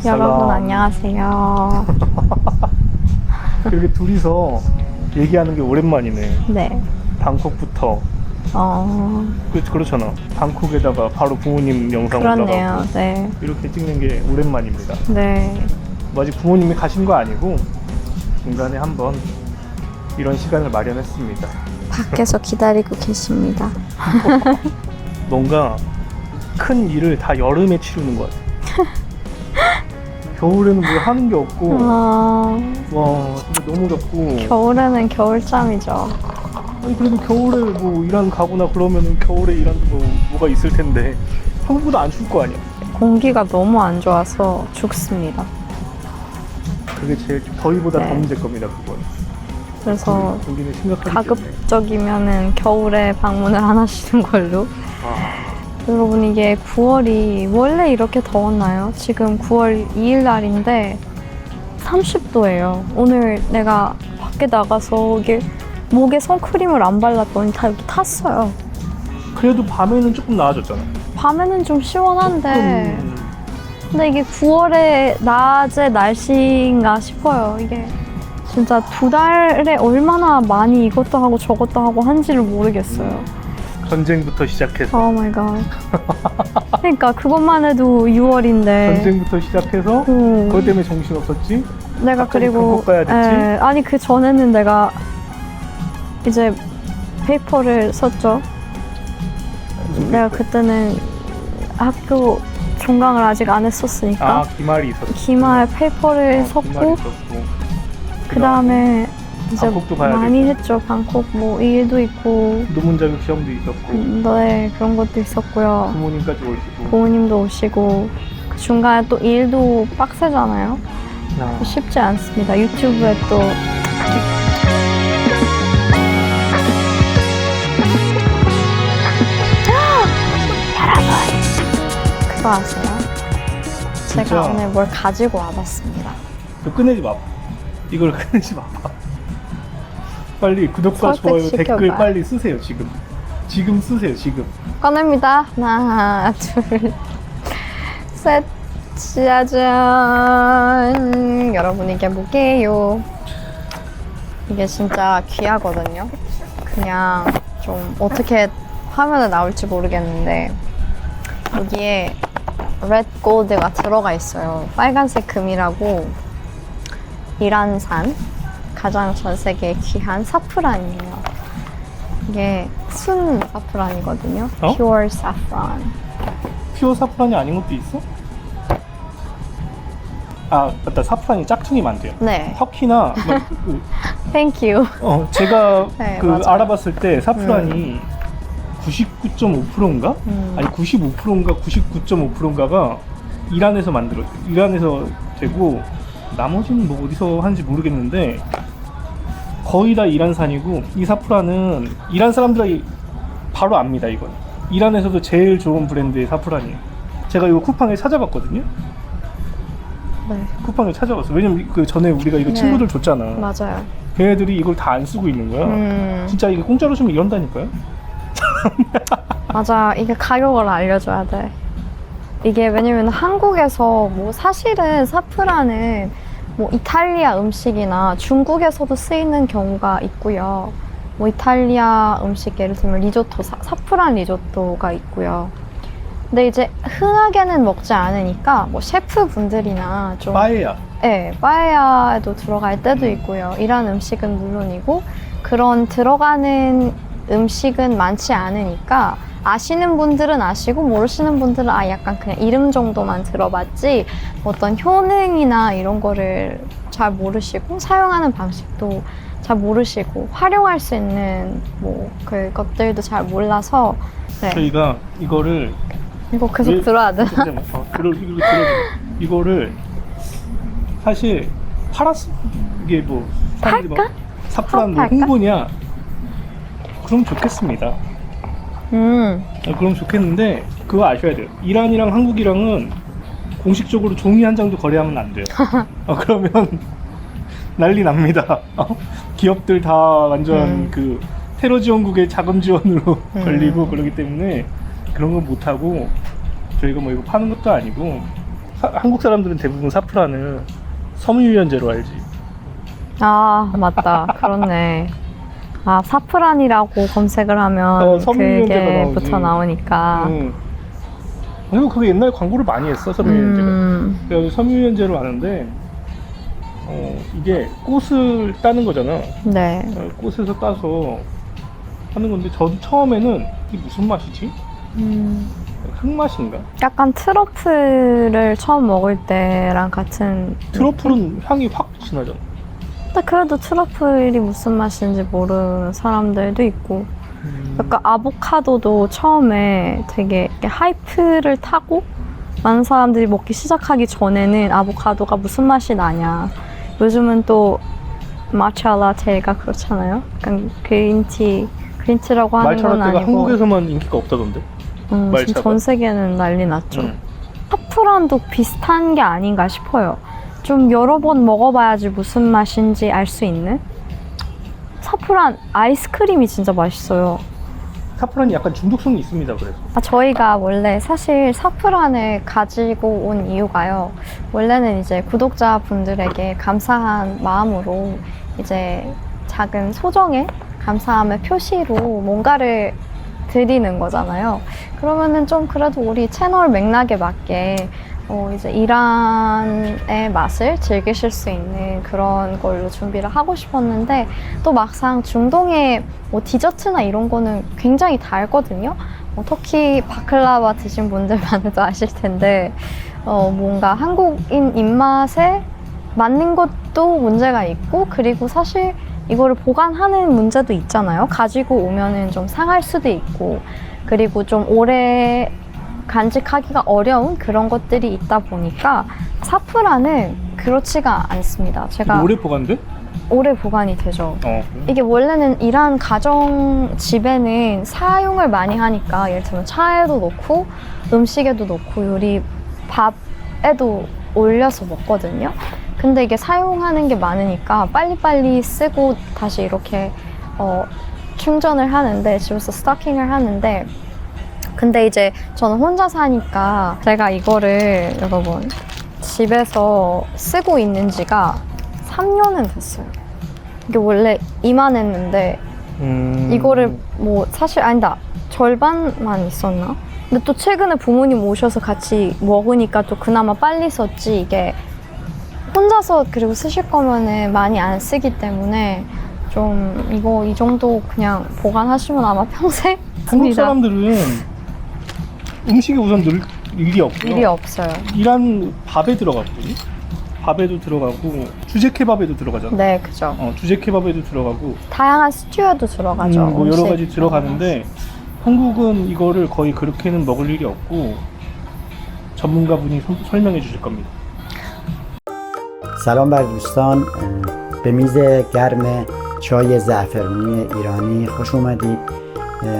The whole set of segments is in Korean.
여러분 안녕하세요. 이렇게 둘이서 얘기하는 게 오랜만이네. 네. 방콕부터. 그렇잖아. 방콕에다가 바로 부모님 영상 그렇네요. 올라가고 네. 이렇게 찍는 게 오랜만입니다. 네. 뭐 아직 부모님이 가신 거 아니고 중간에 한번 이런 시간을 마련했습니다. 밖에서 기다리고 계십니다. 뭔가 큰 일을 다 여름에 치르는 것 같아. 겨울에는 뭐 하는 게 없고 와 진짜 너무 덥고 겨울에는 겨울잠이죠. 아니 그래도 겨울에 뭐 일하는 가거나 그러면은 겨울에 일하는 뭐가 있을 텐데 한국보다 안 추울 거 아니야. 공기가 너무 안 좋아서 죽습니다. 그게 제일 더위보다 네. 더 문제일 겁니다. 그건. 그래서 공기는 심각하기 때문에. 가급적이면은 겨울에 방문을 안 하시는 걸로. 여러분 이게 9월이 원래 이렇게 더웠나요? 지금 9월 2일 날인데 30도예요. 오늘 내가 밖에 나가서 이게 목에 선크림을 안 발랐더니 다 여기 탔어요. 그래도 밤에는 조금 나아졌잖아. 밤에는 좀 시원한데 근데 이게 9월의 낮의 날씨인가 싶어요. 이게 진짜 2달에 얼마나 많이 이것도 하고 저것도 하고 한지를 모르겠어요. 전쟁부터 시작해서 오 마이 갓. 그러니까 그것만 해도 6월인데 전쟁부터 시작해서 그것 때문에 정신 없었지? 내가 그리고 방콕 가야 됐지? 아니 그 전에는 내가 이제 페이퍼를 썼죠. 내가 그때는 학교 종강을 아직 안 했었으니까 기말이 있었어. 기말 페이퍼를 썼고 그 다음에 이제 방콕도 가야 많이 되고. 했죠. 방콕 뭐 일도 있고 논문 자격 시험도 있었고 네 그런 것도 있었고요. 부모님까지 오시고 부모님도 오시고 그 중간에 또 일도 빡세잖아요. 쉽지 않습니다. 유튜브에 또 그거 아세요? 제가 진짜? 오늘 뭘 가지고 와봤습니다. 너 끝내지 마. 이걸 끝내지 마. 빨리 구독과 좋아요 설득시켜봐. 댓글 빨리 쓰세요. 지금 쓰세요. 지금. 꺼냅니다. 하나, 둘, 셋. 짜잔. 여러분 이게 뭐게요? 이게 진짜 귀하거든요. 그냥 좀 어떻게 화면에 나올지 모르겠는데 여기에 레드 골드가 들어가 있어요. 빨간색 금이라고 이란산 가장 전 세계에 귀한 사프란이에요. 이게 순 사프란이거든요. Pure saffron. 퓨어 사프란이 아닌 것도 있어? 맞다. 사프란이 짝퉁이 많대요. 네. 터키나 Thank you. 제가 네, 그 맞아요. 알아봤을 때 사프란이 99.5%인가? 아니 95%인가 99.5%인가가 이란에서 되고 나머지는 뭐 어디서 하는지 모르겠는데 거의 다 이란산이고 이 사프란은 이란 사람들이 바로 압니다. 이건 이란에서도 제일 좋은 브랜드의 사프란이에요. 제가 이거 쿠팡에 찾아봤거든요. 네. 쿠팡에 찾아봤어. 왜냐면 그 전에 우리가 이거 네. 친구들 줬잖아. 맞아요. 걔네들이 이걸 다 안 쓰고 있는 거야. 진짜 이게 공짜로 주면 이런다니까요. 맞아. 이게 가격을 알려줘야 돼. 이게 왜냐면 한국에서 뭐 사실은 사프란은 뭐 이탈리아 음식이나 중국에서도 쓰이는 경우가 있고요. 뭐 이탈리아 음식 예를 들면 리조또, 사프란 리조또가 있고요. 근데 이제 흔하게는 먹지 않으니까 뭐 셰프분들이나 좀 빠에야. 네, 빠에야에도 들어갈 때도 있고요. 이란 음식은 물론이고 그런 들어가는 음식은 많지 않으니까 아시는 분들은 아시고 모르시는 분들은 약간 그냥 이름 정도만 들어봤지 어떤 효능이나 이런 거를 잘 모르시고 사용하는 방식도 잘 모르시고 활용할 수 있는 뭐 그것들도 잘 몰라서 네. 저희가 이거를 이거 계속 들어야 되나? 이거를 사실 팔았어. 이게 뭐 사람들이 막 사프란 뭐 홍보냐? 그럼 좋겠습니다. 그럼 좋겠는데 그거 아셔야 돼요. 이란이랑 한국이랑은 공식적으로 종이 한 장도 거래하면 안 돼요. 그러면 난리 납니다. 기업들 다 완전 그 테러 지원국의 자금 지원으로 걸리고 그러기 때문에 그런 건 못하고 저희가 뭐 이거 파는 것도 아니고 한국 사람들은 대부분 사프란을 섬유유연제로 알지. 아, 맞다. 그렇네. 아, 사프란이라고 검색을 하면 섬유유연제가 그게 나오지. 붙어 나오니까. 그리고 그게 옛날에 광고를 많이 했어, 섬유유연제가. 그래서 섬유유연제로 아는데 이게 꽃을 따는 거잖아. 네. 꽃에서 따서 하는 건데 저도 처음에는 이게 무슨 맛이지? 흙맛인가? 약간 트러플을 처음 먹을 때랑 같은. 트러플은 향이 확 진하잖아. 근데 그래도 트러플이 무슨 맛인지 모르는 사람들도 있고. 약간 아보카도도 처음에 되게 이렇게 하이프를 타고 많은 사람들이 먹기 시작하기 전에는 아보카도가 무슨 맛이 나냐. 요즘은 또 마차 라테가 그렇잖아요. 약간 그린티라고 하는 건 말차라떼가 아니고. 한국에서만 인기가 없다던데. 지금 말차가? 전 세계는 난리 났죠. 응. 사프란도 비슷한 게 아닌가 싶어요. 좀 여러 번 먹어봐야지 무슨 맛인지 알 수 있는? 사프란 아이스크림이 진짜 맛있어요. 사프란이 약간 중독성이 있습니다. 그래서 저희가 원래 사실 사프란을 가지고 온 이유가요. 원래는 이제 구독자분들에게 감사한 마음으로 이제 작은 소정의 감사함의 표시로 뭔가를 드리는 거잖아요. 그러면은 좀 그래도 우리 채널 맥락에 맞게 이제 이란의 맛을 즐기실 수 있는 그런 걸로 준비를 하고 싶었는데 또 막상 중동의 뭐 디저트나 이런 거는 굉장히 달거든요. 터키 바클라바 드신 분들만 해도 아실 텐데 뭔가 한국인 입맛에 맞는 것도 문제가 있고 그리고 사실 이거를 보관하는 문제도 있잖아요. 가지고 오면은 좀 상할 수도 있고 그리고 좀 오래 간직하기가 어려운 그런 것들이 있다 보니까 사프란은 그렇지가 않습니다. 제가 오래 보관돼? 오래 보관이 되죠. 그래? 이게 원래는 이란 가정집에는 사용을 많이 하니까 예를 들면 차에도 넣고 음식에도 넣고 요리 밥에도 올려서 먹거든요. 근데 이게 사용하는 게 많으니까 빨리빨리 쓰고 다시 이렇게 충전을 하는데 집에서 스토킹을 하는데 근데 이제 저는 혼자 사니까 제가 이거를 여러분 집에서 쓰고 있는 지가 3년은 됐어요. 이게 원래 이만했는데 이거를 뭐 사실 아니다 절반만 있었나? 근데 또 최근에 부모님 오셔서 같이 먹으니까 또 그나마 빨리 썼지 이게 혼자서 그리고 쓰실 거면은 많이 안 쓰기 때문에 좀 이거 이 정도 그냥 보관하시면 아마 평생 한국 씁니다. 사람들은 음식에 우선 넣을 일이 없고요. 일이 없어요. 이란 밥에 들어갔거든요. 밥에도 들어가고 주제 케밥에도 들어가잖아. 네, 그죠. 주제 케밥에도 들어가고 다양한 스튜어도 들어가죠. 뭐 여러 음식. 가지 들어가는데 한국은 이거를 거의 그렇게는 먹을 일이 없고 전문가분이 설명해 주실 겁니다. سلام بر دوستان به میز گرم چای زعفرونی ایرانی خوش اومدید.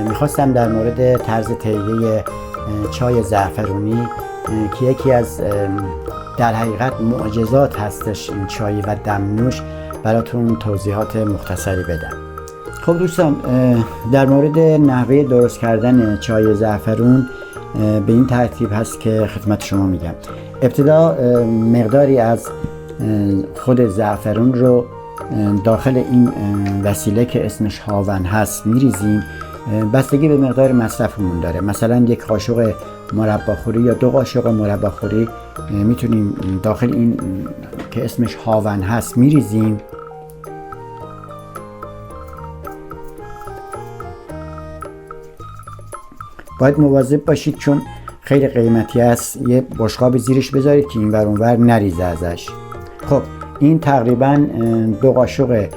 میخواستم در مورد طرز تهیه چای زعفرونی که یکی از در حقیقت معجزات هستش این چای و دمنوش براتون توضیحات مختصری بدم. خب دوستان در مورد نحوه درست کردن چای زعفرون به این ترتیب هست که خدمت شما میگم. ابتدا مقداری از خود زعفرون رو داخل این وسیله که اسمش هاون هست میریزیم. بستگی به مقدار مصرفمون داره. مثلا یک قاشق مرباخوری یا 2 قاشق مرباخوری میتونیم داخل این که اسمش هاون هست میریزیم. باید مواظب باشید چون خیلی قیمتی است. یه بشقاب زیرش بذارید که این ور اون ور نریزه ازش. خب این تقریبا 2 قاشق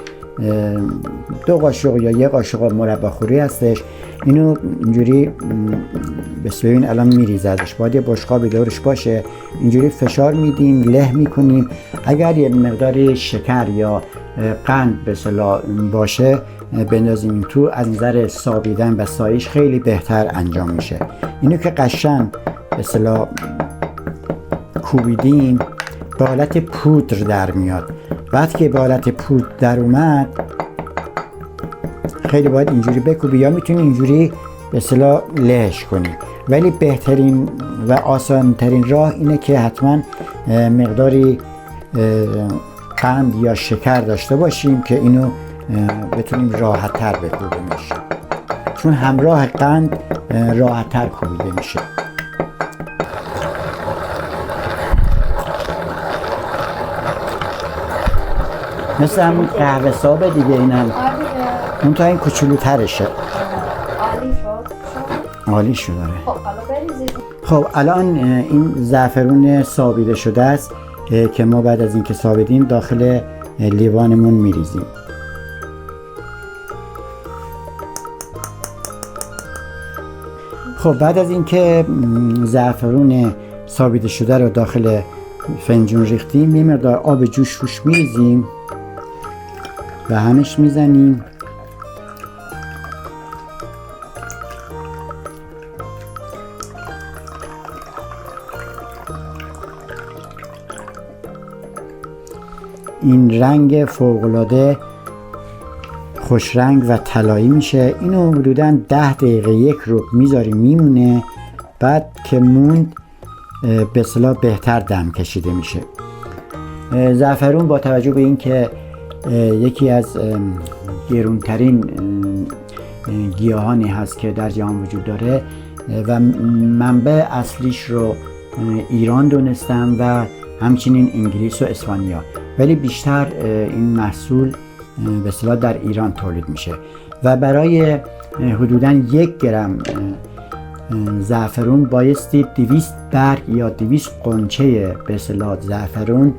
یا 1 قاشق مرباخوری هستش. اینو اینجوری ببین الان میریزه ازش. باید یه بشقابی دورش باشه. اینجوری فشار میدیم، له میکنیم. اگر یه مقدار شکر یا قند به اصطلاح باشه بندازیم این تو، از نظر سابیدن و سایش خیلی بهتر انجام میشه. اینو که قشنگ به اصطلاح کوبیدیم به حالت پودر در میاد. بعد که به حالت پودر در اومد خیلی باید اینجوری بکوبی یا میتونی اینجوری به اصطلاح لهش کنی. ولی بهترین و آسان ترین راه اینه که حتما مقداری قند یا شکر داشته باشیم که اینو بتونیم راحت تر بکوبیمش، چون همراه قند راحت تر کوبیده میشه. مثل همون قهوه سابه دیگه، اینم اون تا این کوچولوترشه. عالی شد. خب الان این زعفرون سابیده شده است که ما بعد از اینکه سابیدیم داخل لیوانمون میریزیم. خب بعد از اینکه زعفرون سابیده شده رو داخل فنجون ریختیم، یه مقدار آب جوش روش میریزیم و همش میزنیم. این رنگ فوق‌العاده خوش رنگ و طلایی میشه. اینو حدوداً 10 دقیقه یک رو میذاریم میمونه. بعد که موند به اصطلاح بهتر دم کشیده میشه. زعفرون با توجه به اینکه یکی از گرونترین گیاهانی هست که در جهان وجود داره و منبع اصلیش رو ایران دونستم و همچنین انگلیس و اسپانیا، ولی بیشتر این محصول به اصطلاح در ایران تولید میشه و برای حدوداً 1 گرم زعفرون بایستی 200 برگ یا 200 قنچه به اصطلاح زعفرون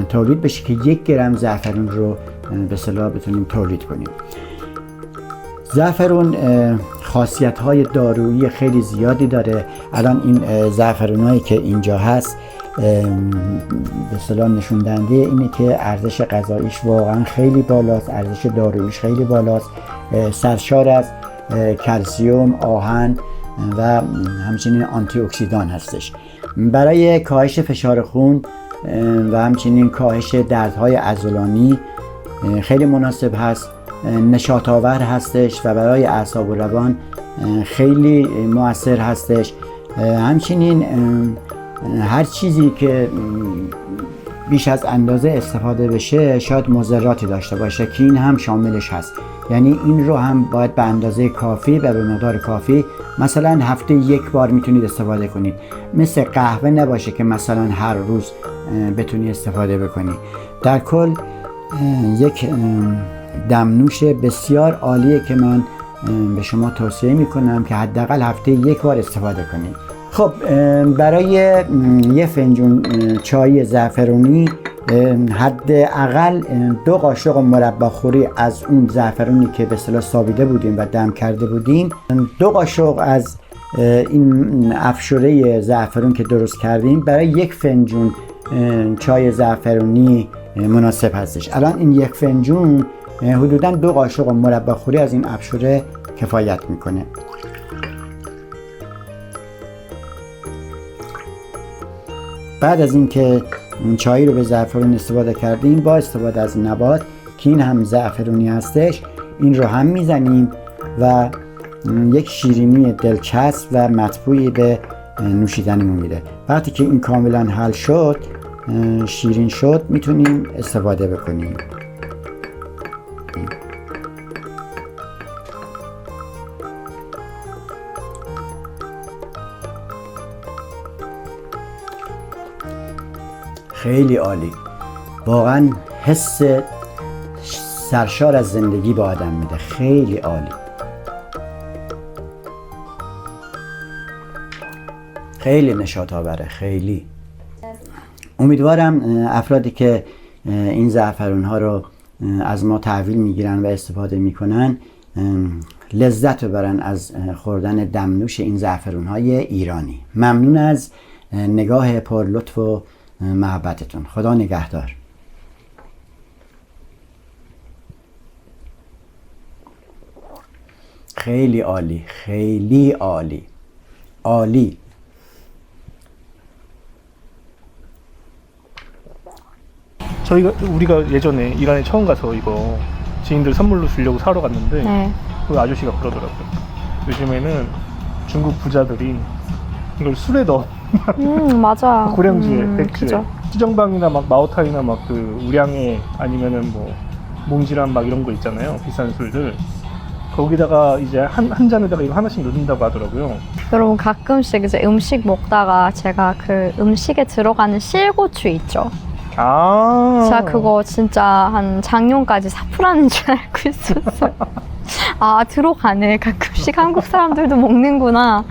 تولید بشه که 1 گرم زعفرون رو به اصطلاح بتونیم تولید کنیم. زعفرون خاصیت‌های دارویی خیلی زیادی داره. الان این زعفرونایی که اینجا هست به اصطلاح نشون دهنده اینه که ارزش غذاییش واقعا خیلی بالاست، ارزش داروییش خیلی بالاست، سرشار از کلسیم، آهن و همچنین آنتی اکسیدان هستش. برای کاهش فشار خون و همچنین کاهش دردهای عضلانی خیلی مناسب هست، نشاط آور هستش و برای اعصاب و روان خیلی مؤثر هستش. همچنین هر چیزی که بیش از اندازه استفاده بشه شاید مضراتی داشته باشه که این هم شاملش هست. یعنی این رو هم باید به اندازه کافی و به مقدار کافی، مثلا هفته 1 بار میتونید استفاده کنید. مثل قهوه نباشه که مثلا هر روز بتونی استفاده بکنی. در کل یک دمنوش بسیار عالیه که من به شما توصیه میکنم که حداقل هفته 1 بار استفاده کنید. خب برای 1 فنجون چای زعفرونی حداقل 2 قاشق مرباخوری از اون زعفرونی که به اصطلاح سابیده بودیم و دم کرده بودیم، 2 قاشق از این افشوره زعفرون که درست کردیم برای 1 فنجون چای زعفرونی مناسب هستش. الان این 1 فنجون حدوداً 2 قاشق مرباخوری از این افشوره کفایت میکنه. بعد از اینکه چای رو به زعفرون استفاده کردیم، با استفاده از نبات که این هم زعفرونی هستش، این رو هم میزنیم و یک شیرینی دلچسب و مطبوعی به نوشیدنیمون میده. وقتی که این کاملا حل شد، شیرین شد، میتونیم استفاده بکنیم. خیلی عالی، واقعا حس سرشار از زندگی به آدم میده. خیلی عالی، خیلی نشاط آوره. خیلی امیدوارم افرادی که این زعفرون ها رو از ما تحویل میگیرن و استفاده میکنن لذت ببرن از خوردن دمنوش این زعفرون های ایرانی. ممنون از نگاه پر لطف و محبتتون. خدا نگهدار. خیلی عالی، خیلی عالی، عالی. 우리가 예전에 이란에 처음 가서 이거 지인들 선물로 주려고 사러 갔는데 네. 그 아저씨가 그러더라고요. 요즘에는 중국 부자들이 이걸 술에 넣어 맞아. 고량주에, 백주에, 그죠. 수정방이나 막 마오타이나 막 그 우량에 아니면은 뭐 몽지란 막 이런 거 있잖아요. 비싼 술들. 거기다가 이제 한 잔에다가 이거 하나씩 넣는다고 하더라고요. 여러분 가끔씩 이제 음식 먹다가 제가 그 음식에 들어가는 실고추 있죠. 제가 그거 진짜 한 작년까지 사프라는 줄 알고 있었어요. 아, 들어가네. 가끔씩 한국 사람들도 먹는구나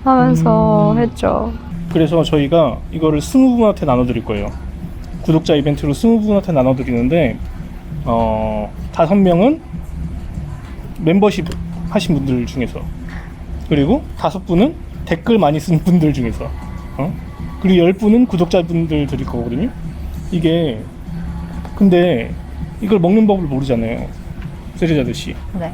하면서 했죠. 그래서 저희가 이거를 20분한테 나눠드릴 거예요. 구독자 이벤트로 20분한테 나눠드리는데 5명은 멤버십 하신 분들 중에서, 그리고 5분은 댓글 많이 쓴 분들 중에서, 그리고 10분은 구독자분들 드릴 거거든요. 이게 근데 이걸 먹는 법을 모르잖아요. 세리자드씨 네.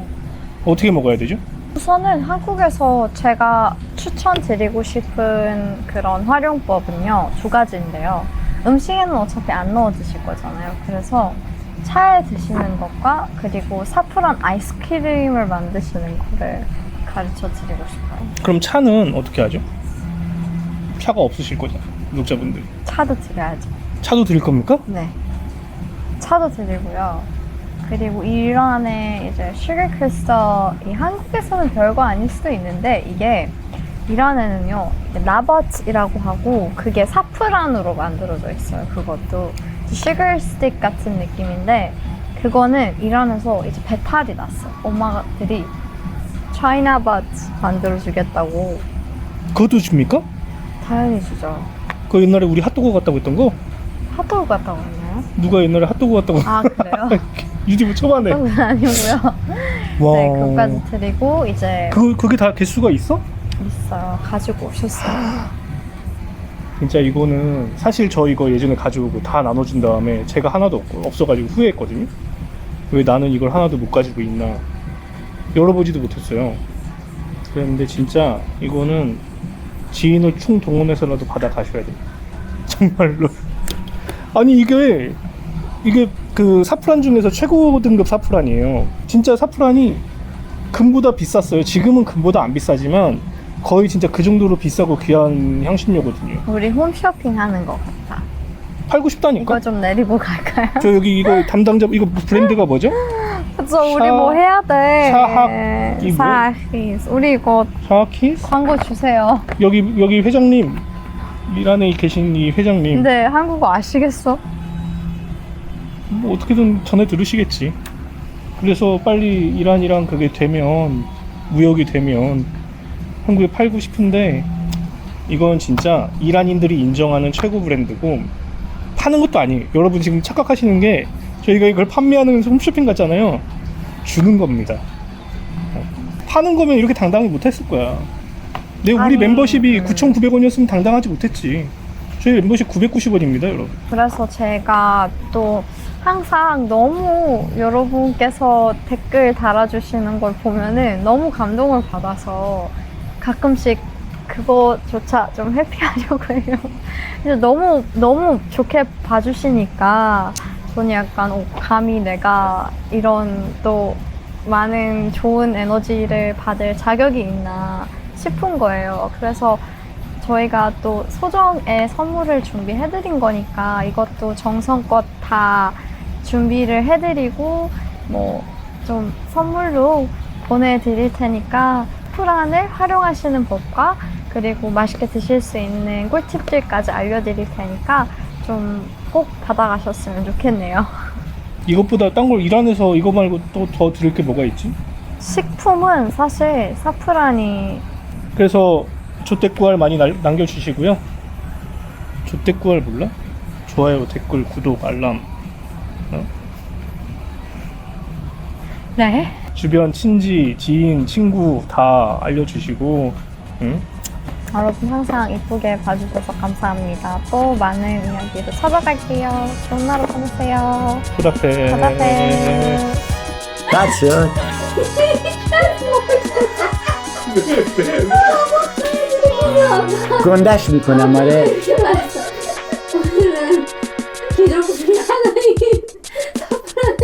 어떻게 먹어야 되죠? 우선은 한국에서 제가 추천드리고 싶은 그런 활용법은요, 2가지인데요. 음식에는 어차피 안 넣어 드실 거잖아요. 그래서 차에 드시는 것과 그리고 사프란 아이스크림을 만드시는 거를 가르쳐 드리고 싶어요. 그럼 차는 어떻게 하죠? 차가 없으실 거잖아요, 구독자분들. 차도 드려야죠. 차도 드릴 겁니까? 네. 차도 드리고요. 그리고 이란의 이제 슈거 크리스탈이 한국에서는 별거 아닐 수도 있는데, 이게 이란에는요, 나버츠이라고 하고 그게 사프란으로 만들어져 있어요. 그것도 슈거 스틱 같은 느낌인데, 그거는 이란에서 이제 배탈이 났어. 엄마들이 차이나 버츠 만들어주겠다고. 그것도 줍니까? 당연히 주죠. 그 옛날에 우리 핫도그 같다고 했던 거? 핫도그 같다고 했나요? 누가 옛날에 핫도그 같다고 아, 그래요? 유튜브 초반에. 핫도그는 아니고요. 와. 네, 그것까지 드리고 이제 그게 다 개수가 있어? 있어요. 가지고 오셨어요. 진짜 이거는 사실 저 이거 예전에 가지고 다 나눠준 다음에 제가 하나도 없어가지고 후회했거든요. 왜 나는 이걸 하나도 못 가지고 있나, 열어보지도 못했어요. 그랬는데 진짜 이거는 지인을 총동원해서라도 받아 가셔야 돼요. 정말로. 아니 이게 그 사프란 중에서 최고 등급 사프란이에요. 진짜 사프란이 금보다 비쌌어요. 지금은 금보다 안 비싸지만 거의 진짜 그 정도로 비싸고 귀한 향신료거든요. 우리 홈쇼핑 하는 것 같다. 팔고 싶다니까? 이거 좀 내리고 갈까요? 저 여기 이거 담당자, 이거 브랜드가 뭐죠? 그쵸, 우리 뭐 해야 돼. 샤하키 뭐? 사하키스. 우리 이거 샤키스? 광고 주세요. 여기 회장님, 이란에 계신 이 회장님, 근데 한국어 아시겠어? 뭐 어떻게든 전해 들으시겠지. 그래서 빨리 이란이랑 그게 되면, 무역이 되면 한국에 팔고 싶은데, 이건 진짜 이란인들이 인정하는 최고 브랜드고 파는 것도 아니에요. 여러분 지금 착각하시는 게 저희가 이걸 판매하는 홈쇼핑 같잖아요. 주는 겁니다. 파는 거면 이렇게 당당히 못했을 거야. 우리 아니, 멤버십이 9,900원이었으면 당당하지 못했지. 저희 멤버십 990원입니다, 여러분. 그래서 제가 또 항상 너무 여러분께서 댓글 달아주시는 걸 보면은 너무 감동을 받아서 가끔씩 그거조차 좀 회피하려고 해요. 그래서 너무 좋게 봐주시니까 저는 약간 감히 내가 이런 또 많은 좋은 에너지를 받을 자격이 있나 싶은 거예요. 그래서 저희가 또 소정의 선물을 준비해드린 거니까 이것도 정성껏 다 준비를 해드리고 뭐 좀 선물로 보내드릴 테니까 사프란을 활용하시는 법과 그리고 맛있게 드실 수 있는 꿀팁들까지 알려드릴 테니까 좀 꼭 받아가셨으면 좋겠네요. 이것보다 딴 걸 이란에서 이거 말고 또 더 드릴 게 뭐가 있지? 식품은 사실 사프란이 그래서 조댓구알 많이 남겨주시고요. 조댓구알 몰라? 좋아요, 댓글, 구독, 알람. 네. 주변 친지, 지인, 친구 다 알려주시고, 응? 여러분 항상 이쁘게 봐주셔서 감사합니다. 또 많은 이야기로 찾아갈게요. 좋은 하루 보내세요. 보답해. 바다배. That's it. گندش میکنم آره 오늘은 기존 분이 하나님 사프란을